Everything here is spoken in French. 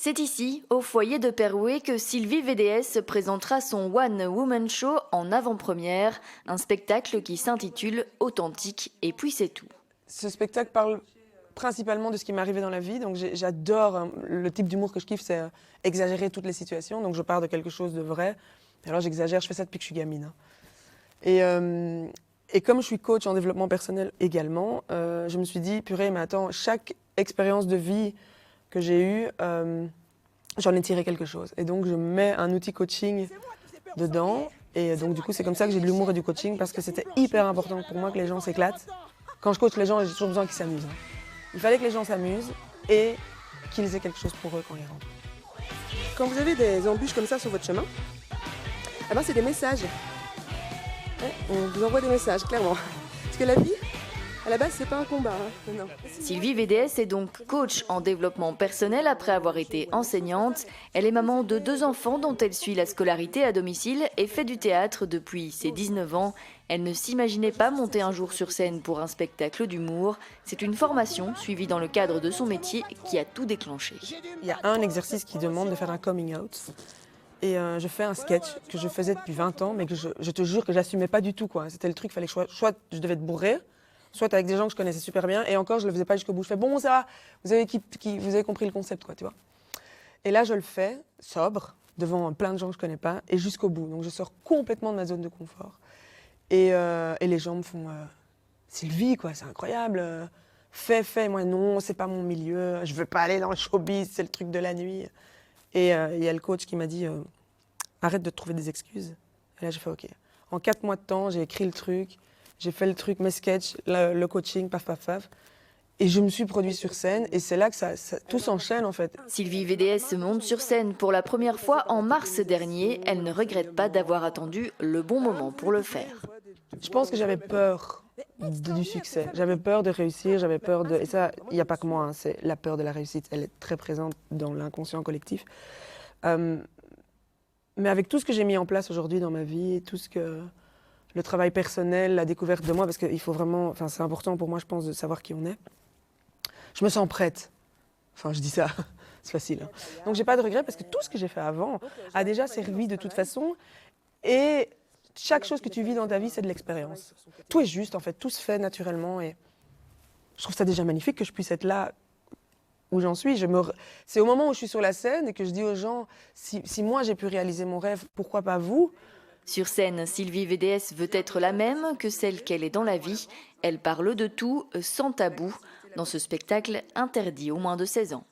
C'est ici, au foyer de Perouet, que Sylvie VDS présentera son One Woman Show en avant-première, un spectacle qui s'intitule Authentique et puis c'est tout. Ce spectacle parle principalement de ce qui m'est arrivé dans la vie, donc j'adore, le type d'humour que je kiffe, c'est exagérer toutes les situations, donc je pars de quelque chose de vrai, et alors j'exagère, je fais ça depuis que je suis gamine. Et comme je suis coach en développement personnel également, je me suis dit, purée, mais attends, chaque expérience de vie que j'ai eue, j'en ai tiré quelque chose. Et donc, je mets un outil coaching dedans. Et donc, du coup, c'est comme ça que j'ai de l'humour et du coaching, parce que c'était hyper important pour moi que les gens s'éclatent. Quand je coach les gens, j'ai toujours besoin qu'ils s'amusent. Il fallait que les gens s'amusent et qu'ils aient quelque chose pour eux quand ils rentrent. Quand vous avez des embûches comme ça sur votre chemin, eh ben, c'est des messages. Ouais, on vous envoie des messages, clairement. Parce que la vie, à la base, c'est pas un combat. Hein. Non. Sylvie VDS est donc coach en développement personnel après avoir été enseignante. Elle est maman de 2 enfants dont elle suit la scolarité à domicile et fait du théâtre depuis ses 19 ans. Elle ne s'imaginait pas monter un jour sur scène pour un spectacle d'humour. C'est une formation suivie dans le cadre de son métier qui a tout déclenché. Il y a un exercice qui demande de faire un coming out. Et je fais un sketch que je faisais depuis 20 ans, mais que je te jure que j'assumais pas du tout, quoi. C'était le truc, il fallait que soit je devais être bourrée, soit avec des gens que je connaissais super bien, et encore, je le faisais pas jusqu'au bout. Je fais, bon, ça va, vous avez compris le concept, quoi, tu vois. Et là, je le fais, sobre, devant plein de gens que je connais pas, et jusqu'au bout. Donc, je sors complètement de ma zone de confort. Et les gens me font, Sylvie, quoi, c'est incroyable, fais. Moi, non, c'est pas mon milieu, je veux pas aller dans le showbiz, c'est le truc de la nuit. Et il y a le coach qui m'a dit, arrête de te trouver des excuses. Et là, j'ai fait, OK. En 4 mois de temps, j'ai écrit le truc, j'ai fait le truc, mes sketchs, le coaching, paf. Et je me suis produit sur scène et c'est là que tout s'enchaîne en fait. Sylvie VDS monte sur scène pour la première fois en mars dernier. Elle ne regrette pas d'avoir attendu le bon moment pour le faire. Je pense que j'avais peur du succès. J'avais peur de réussir, j'avais peur de... Et ça, il n'y a pas que moi, hein, c'est la peur de la réussite. Elle est très présente dans l'inconscient collectif. Mais avec tout ce que j'ai mis en place aujourd'hui dans ma vie, tout ce que... Le travail personnel, la découverte de moi, parce qu'il faut vraiment... Enfin, c'est important pour moi, je pense, de savoir qui on est. Je me sens prête. Enfin, je dis ça, c'est facile. Hein. Donc, j'ai pas de regrets parce que tout ce que j'ai fait avant a déjà servi de toute façon. Et chaque chose que tu vis dans ta vie, c'est de l'expérience. Tout est juste, en fait. Tout se fait naturellement. Et je trouve ça déjà magnifique que je puisse être là où j'en suis. C'est au moment où je suis sur la scène et que je dis aux gens, si moi j'ai pu réaliser mon rêve, pourquoi pas vous ? Sur scène, Sylvie VDS veut être la même que celle qu'elle est dans la vie. Elle parle de tout, sans tabou, dans ce spectacle interdit aux moins de 16 ans.